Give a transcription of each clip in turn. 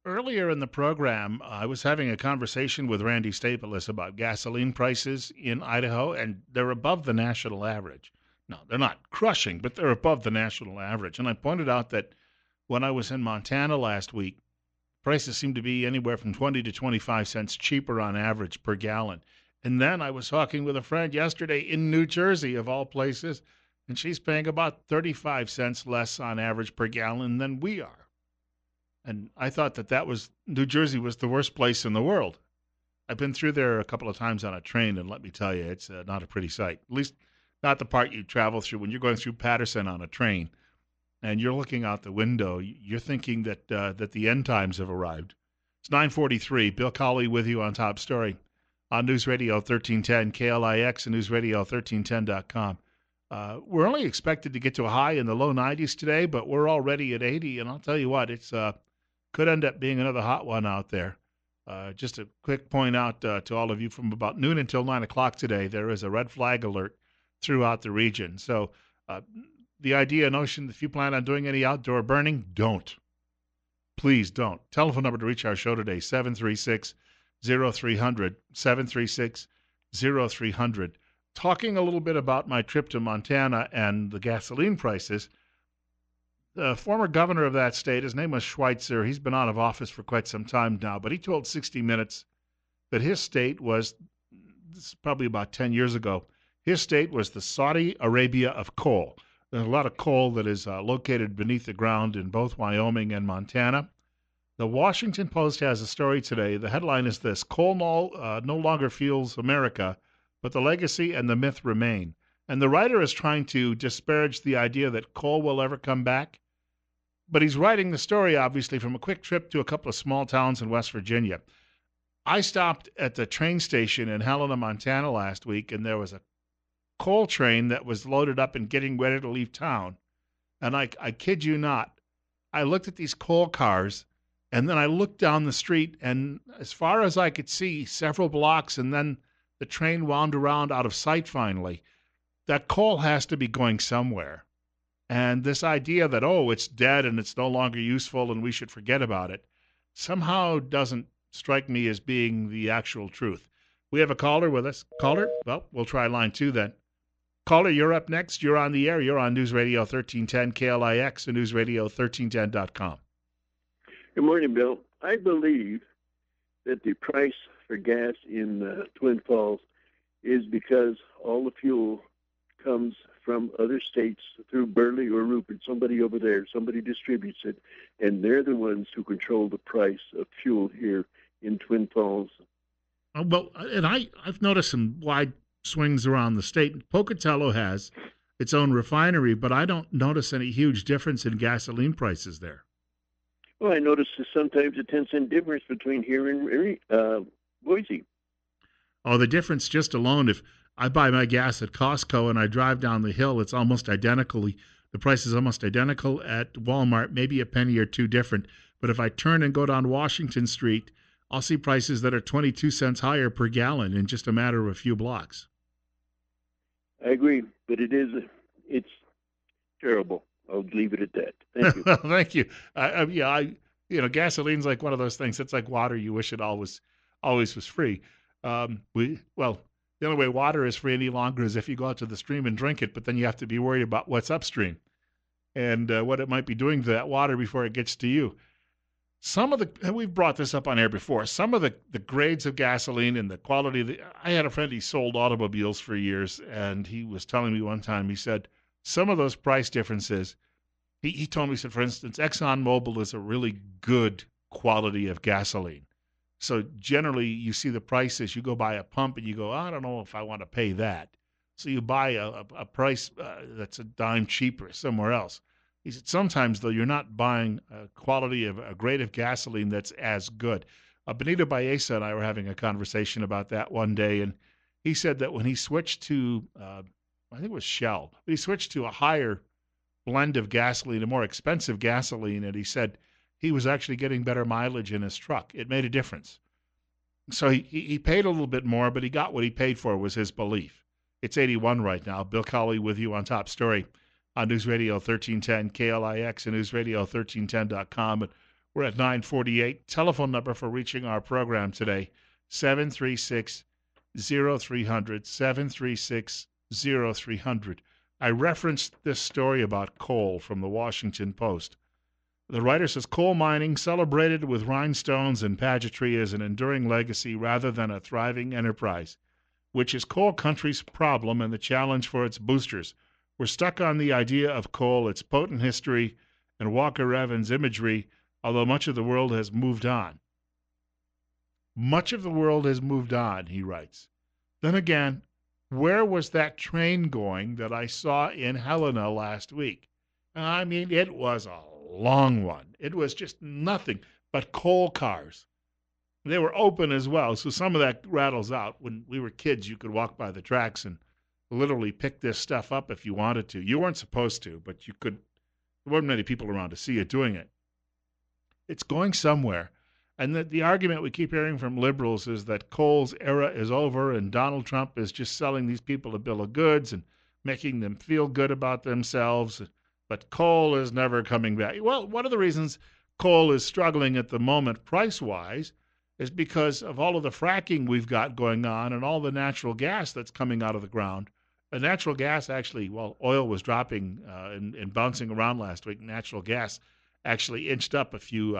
Earlier in the program, I was having a conversation with Randy Staples about gasoline prices in Idaho, and they're above the national average. No, they're not crushing, but they're above the national average. And I pointed out that when I was in Montana last week, prices seem to be anywhere from 20 to 25 cents cheaper on average per gallon. And then I was talking with a friend yesterday in New Jersey, of all places, and she's paying about 35 cents less on average per gallon than we are. And I thought that was New Jersey was the worst place in the world. I've been through there a couple of times on a train, and let me tell you, it's not a pretty sight. At least not the part you travel through when you're going through Patterson on a train, and you're looking out the window. You're thinking that the end times have arrived. It's 9:43. Bill Colley with you on Top Story on News Radio 1310 KLIX and News Radio 1310.com. We're only expected to get to a high in the low 90s today, but we're already at 80, and I'll tell you what, it's could end up being another hot one out there. Just a quick point out to all of you from about noon until 9 o'clock today, there is a red flag alert throughout the region. So the idea, notion, if you plan on doing any outdoor burning, don't. Please don't. Telephone number to reach our show today, 736-0300, 736-0300. Talking a little bit about my trip to Montana and the gasoline prices. The former governor of that state, his name was Schweitzer. He's been out of office for quite some time now, but he told 60 Minutes that his state was, this is probably about 10 years ago, his state was the Saudi Arabia of coal. There's a lot of coal that is located beneath the ground in both Wyoming and Montana. The Washington Post has a story today. The headline is this: Coal no longer fuels America, but the legacy and the myth remain. And the writer is trying to disparage the idea that coal will ever come back. But he's writing the story, obviously, from a quick trip to a couple of small towns in West Virginia. I stopped at the train station in Helena, Montana last week, and there was a coal train that was loaded up and getting ready to leave town. And I kid you not, I looked at these coal cars, and then I looked down the street, and as far as I could see, several blocks, and then the train wound around out of sight finally. That coal has to be going somewhere. And this idea that, oh, it's dead and it's no longer useful and we should forget about it, somehow doesn't strike me as being the actual truth. We have a caller with us. Caller? Well, we'll try line 2 then. Caller, you're up next. You're on the air. You're on News Radio 1310 KLIX and News Radio 1310.com. Good morning, Bill. I believe that the price for gas in Twin Falls is because all the fuel comes from other states through Burley or Rupert. Somebody over there, somebody distributes it, and they're the ones who control the price of fuel here in Twin Falls. Well, and I've noticed some wide swings around the state. Pocatello has its own refinery, but I don't notice any huge difference in gasoline prices there. Well, I notice sometimes a 10-cent difference between here and Boise. Oh, the difference just alone, if I buy my gas at Costco and I drive down the hill, it's almost identical. The price is almost identical at Walmart, maybe a penny or two different. But if I turn and go down Washington Street, I'll see prices that are 22 cents higher per gallon in just a matter of a few blocks. I agree, but it's terrible. I'll leave it at that. Thank you. Thank you. Gasoline's like one of those things. It's like water. You wish it always was free. The only way water is free any longer is if you go out to the stream and drink it, but then you have to be worried about what's upstream and what it might be doing to that water before it gets to you. We've brought this up on air before, some of the grades of gasoline and the quality I had a friend, he sold automobiles for years, and he was telling me one time, he said, some of those price differences, he told me, he said, for instance, ExxonMobil is a really good quality of gasoline. So generally, you see the prices, you go buy a pump and you go, I don't know if I want to pay that. So you buy a price that's a dime cheaper somewhere else. He said, sometimes, though, you're not buying a quality of a grade of gasoline that's as good. Benito Baeza and I were having a conversation about that one day, and he said that when he switched to, I think it was Shell, but he switched to a higher blend of gasoline, a more expensive gasoline, and he said he was actually getting better mileage in his truck. It made a difference. So he paid a little bit more, but he got what he paid for, was his belief. It's 81 right now. Bill Colley with you on Top Story on News Radio 1310 KLIX and News Radio 1310.com. And We're at 9:48. Telephone number for reaching our program today, 736-0300, 736-0300. I referenced this story about coal from the Washington Post. The writer says coal mining, celebrated with rhinestones and pageantry, is an enduring legacy rather than a thriving enterprise, which is coal country's problem and the challenge for its boosters. We're stuck on the idea of coal, its potent history, and Walker Evans' imagery, although much of the world has moved on. Much of the world has moved on, he writes. Then again, where was that train going that I saw in Helena last week? I mean, it was a long one. It was just nothing but coal cars. They were open as well, so some of that rattles out. When we were kids, you could walk by the tracks and literally pick this stuff up if you wanted to. You weren't supposed to, but you could. There weren't many people around to see you doing it. It's going somewhere. And the argument we keep hearing from liberals is that coal's era is over and Donald Trump is just selling these people a bill of goods and making them feel good about themselves. But coal is never coming back. Well, one of the reasons coal is struggling at the moment price-wise is because of all of the fracking we've got going on and all the natural gas that's coming out of the ground. And natural gas actually, well, oil was dropping and bouncing around last week. Natural gas actually inched up a few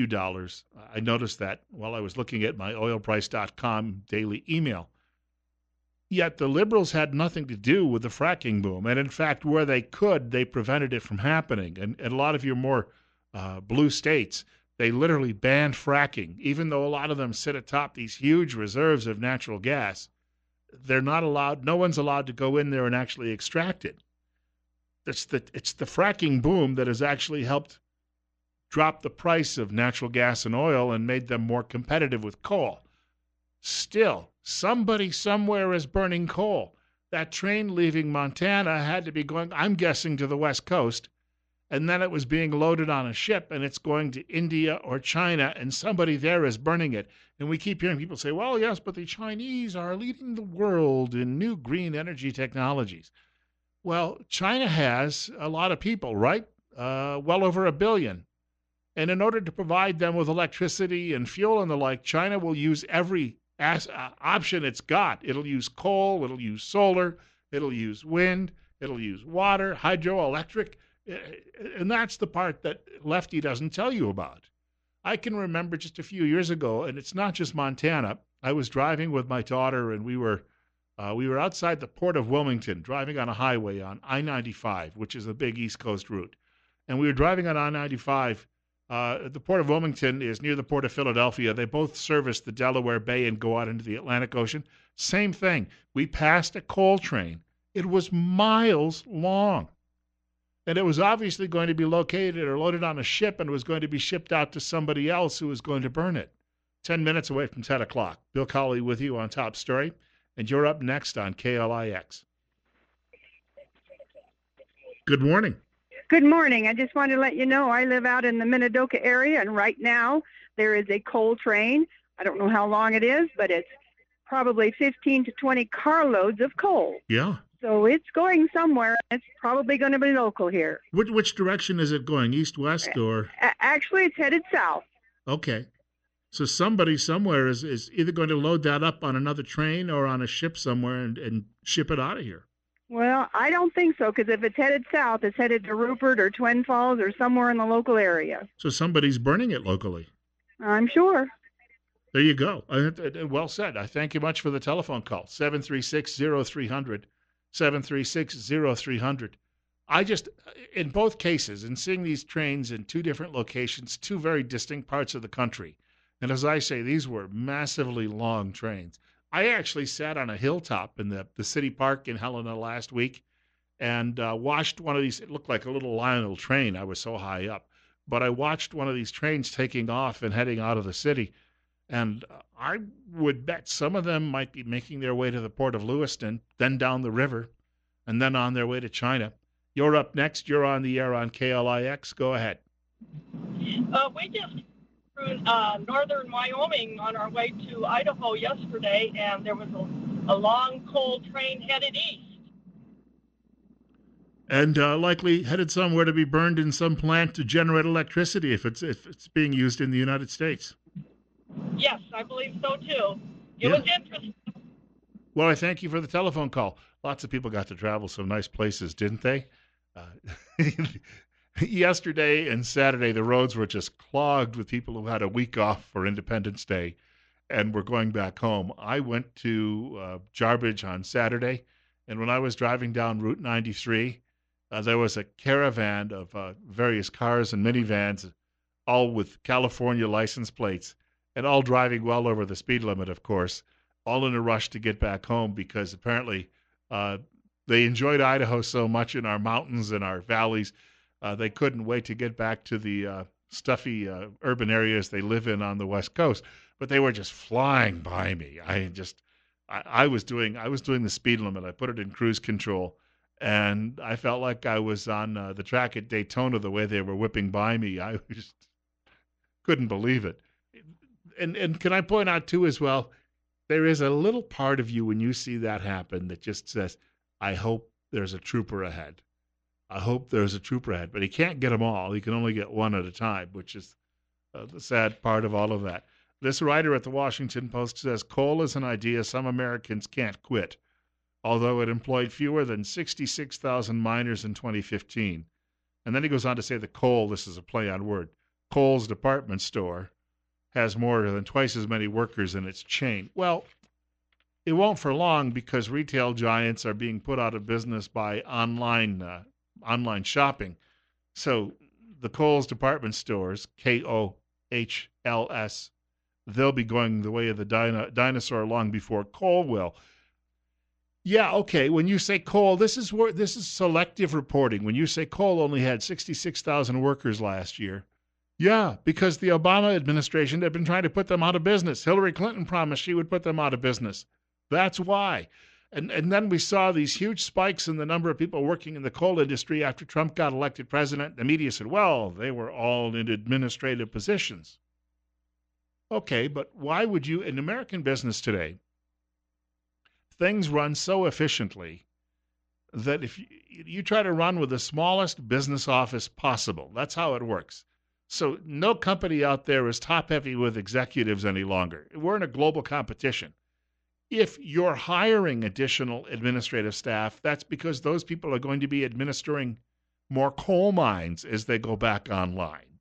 dollars. I noticed that while I was looking at my oilprice.com daily email. Yet the liberals had nothing to do with the fracking boom. And in fact, where they could, they prevented it from happening. And a lot of your more blue states, they literally banned fracking. Even though a lot of them sit atop these huge reserves of natural gas, they're not allowed, no one's allowed to go in there and actually extract it. It's the fracking boom that has actually helped drop the price of natural gas and oil and made them more competitive with coal. Still, somebody somewhere is burning coal. That train leaving Montana had to be going, I'm guessing, to the West Coast, and then it was being loaded on a ship, and it's going to India or China, and somebody there is burning it. And we keep hearing people say, well, yes, but the Chinese are leading the world in new green energy technologies. Well, China has a lot of people, right? Well over 1 billion. And in order to provide them with electricity and fuel and the like, China will use every option it's got. It'll use coal, it'll use solar, it'll use wind, it'll use water, hydroelectric. And that's the part that Lefty doesn't tell you about. I can remember just a few years ago, and it's not just Montana. I was driving with my daughter, and we were outside the port of Wilmington, driving on a highway on I-95, which is a big East Coast route. And we were driving on I-95. The port of Wilmington is near the port of Philadelphia. They both service the Delaware Bay and go out into the Atlantic Ocean. Same thing. We passed a coal train. It was miles long. And it was obviously going to be located or loaded on a ship and was going to be shipped out to somebody else who was going to burn it. 10 minutes away from 10 o'clock. Bill Colley with you on Top Story. And you're up next on KLIX. Good morning. Good morning. I just wanted to let you know I live out in the Minidoka area, and right now there is a coal train. I don't know how long it is, but it's probably 15 to 20 carloads of coal. Yeah. So it's going somewhere. It's probably going to be local here. Which direction is it going? East, west, or? Actually, it's headed south. Okay. So somebody somewhere is either going to load that up on another train or on a ship somewhere and ship it out of here. Well, I don't think so, because if it's headed south, it's headed to Rupert or Twin Falls or somewhere in the local area. So somebody's burning it locally. I'm sure. There you go. Well said. I thank you much for the telephone call. 736-0300, 736-0300. I just, in both cases, in seeing these trains in two different locations, two very distinct parts of the country, and as I say, these were massively long trains. I actually sat on a hilltop in the city park in Helena last week and watched one of these. It looked like a little Lionel train. I was so high up. But I watched one of these trains taking off and heading out of the city. And I would bet some of them might be making their way to the port of Lewiston, then down the river, and then on their way to China. You're up next. You're on the air on KLIX. Go ahead. We just through northern Wyoming on our way to Idaho yesterday, and there was a long coal train headed east. and likely headed somewhere to be burned in some plant to generate electricity if it's being used in the United States. Yes, I believe so too. It Yeah. was interesting. Well, I thank you for the telephone call. Lots of people got to travel some nice places, didn't they? Uh, yesterday and Saturday, the roads were just clogged with people who had a week off for Independence Day and were going back home. I went to Jarbidge on Saturday, and when I was driving down Route 93, there was a caravan of various cars and minivans, all with California license plates, and all driving well over the speed limit, of course, all in a rush to get back home because apparently uh, they enjoyed Idaho so much in our mountains and our valleys. They couldn't wait to get back to the stuffy urban areas they live in on the West Coast. But they were just flying by me. I was doing the speed limit. I put it in cruise control, and I felt like I was on the track at Daytona the way they were whipping by me. I just couldn't believe it. And can I point out too as well, there is a little part of you when you see that happen that just says, I hope there's a trooper ahead. I hope there's a trooper ahead. But he can't get them all. He can only get one at a time, which is the sad part of all of that. This writer at the Washington Post says coal is an idea some Americans can't quit, although it employed fewer than 66,000 miners in 2015. And then he goes on to say that Kohl, this is a play on word, Kohl's department store has more than twice as many workers in its chain. Well, it won't for long because retail giants are being put out of business by online shopping. So the Kohl's department stores, KOHLS, they'll be going the way of the dinosaur long before Kohl will. Yeah, okay. When you say Kohl, this is selective reporting. When you say Kohl only had 66,000 workers last year, yeah, because the Obama administration had been trying to put them out of business. Hillary Clinton promised she would put them out of business. That's why. And then we saw these huge spikes in the number of people working in the coal industry after Trump got elected president. The media said, well, they were all in administrative positions. Okay, but why would you, in American business today, things run so efficiently that if you try to run with the smallest business office possible, that's how it works. So no company out there is top heavy with executives any longer. We're in a global competition. If you're hiring additional administrative staff, that's because those people are going to be administering more coal mines as they go back online.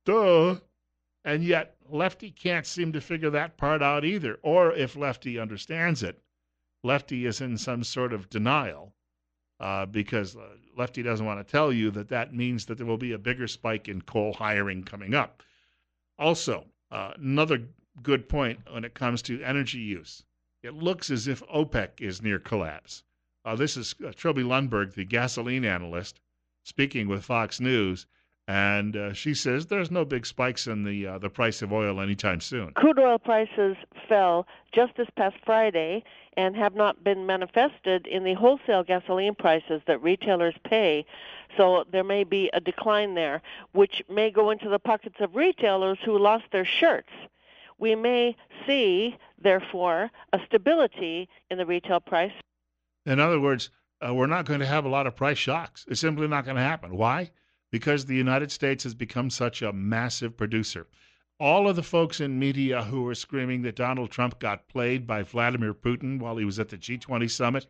Duh. And yet Lefty can't seem to figure that part out either. Or if Lefty understands it, Lefty is in some sort of denial. Because Lefty doesn't want to tell you that means that there will be a bigger spike in coal hiring coming up. Also, another good point when it comes to energy use. It looks as if OPEC is near collapse. This is Trilby Lundberg, the gasoline analyst, speaking with Fox News, and she says there's no big spikes in the price of oil anytime soon. Crude oil prices fell just this past Friday and have not been manifested in the wholesale gasoline prices that retailers pay. So there may be a decline there, which may go into the pockets of retailers who lost their shirts. We may see, therefore, a stability in the retail price. In other words, we're not going to have a lot of price shocks. It's simply not going to happen. Why? Because the United States has become such a massive producer. All of the folks in media who were screaming that Donald Trump got played by Vladimir Putin while he was at the G20 summit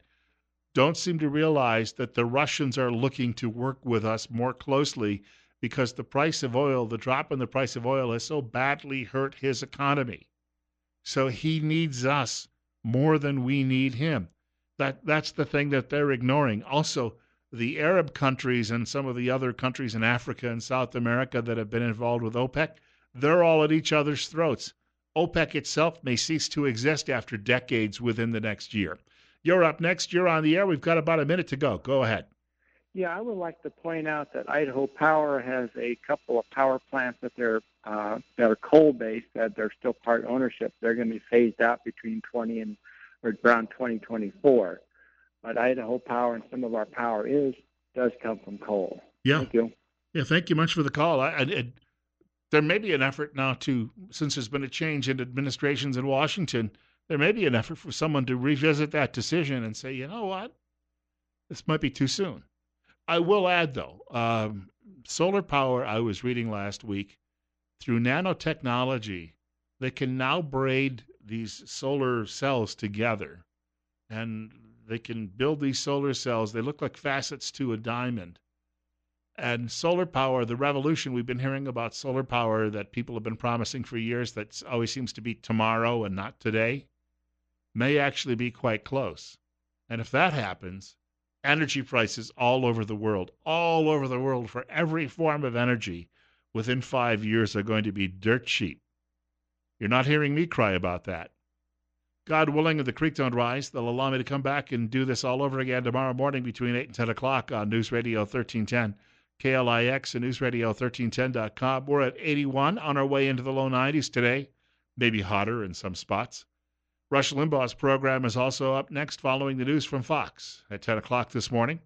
don't seem to realize that the Russians are looking to work with us more closely because the price of oil, the drop in the price of oil has so badly hurt his economy. So he needs us more than we need him. That's the thing that they're ignoring. Also, the Arab countries and some of the other countries in Africa and South America that have been involved with OPEC, they're all at each other's throats. OPEC itself may cease to exist after decades within the next year. You're up next. You're on the air. We've got about a minute to go. Go ahead. Yeah, I would like to point out that Idaho Power has a couple of power plants that are coal-based, that they're still part ownership. They're going to be phased out between around 2024. But Idaho Power and some of our power does come from coal. Yeah. Thank you. Yeah, thank you much for the call. There may be an effort now since there's been a change in administrations in Washington, there may be an effort for someone to revisit that decision and say, you know what, this might be too soon. I will add, though, solar power, I was reading last week, through nanotechnology, they can now braid these solar cells together, and they can build these solar cells. They look like facets to a diamond. And solar power, the revolution, we've been hearing about solar power that people have been promising for years, that always seems to be tomorrow and not today, may actually be quite close. And if that happens, energy prices all over the world for every form of energy within 5 years are going to be dirt cheap. You're not hearing me cry about that. God willing, if the creek don't rise, they'll allow me to come back and do this all over again tomorrow morning between 8 and 10 o'clock on News Radio 1310, KLIX and newsradio1310.com. We're at 81 on our way into the low 90s today, maybe hotter in some spots. Rush Limbaugh's program is also up next following the news from Fox at 10 o'clock this morning.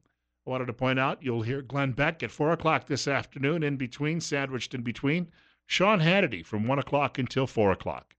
I wanted to point out you'll hear Glenn Beck at 4 o'clock this afternoon, in between, sandwiched in between, Sean Hannity from 1 o'clock until 4 o'clock.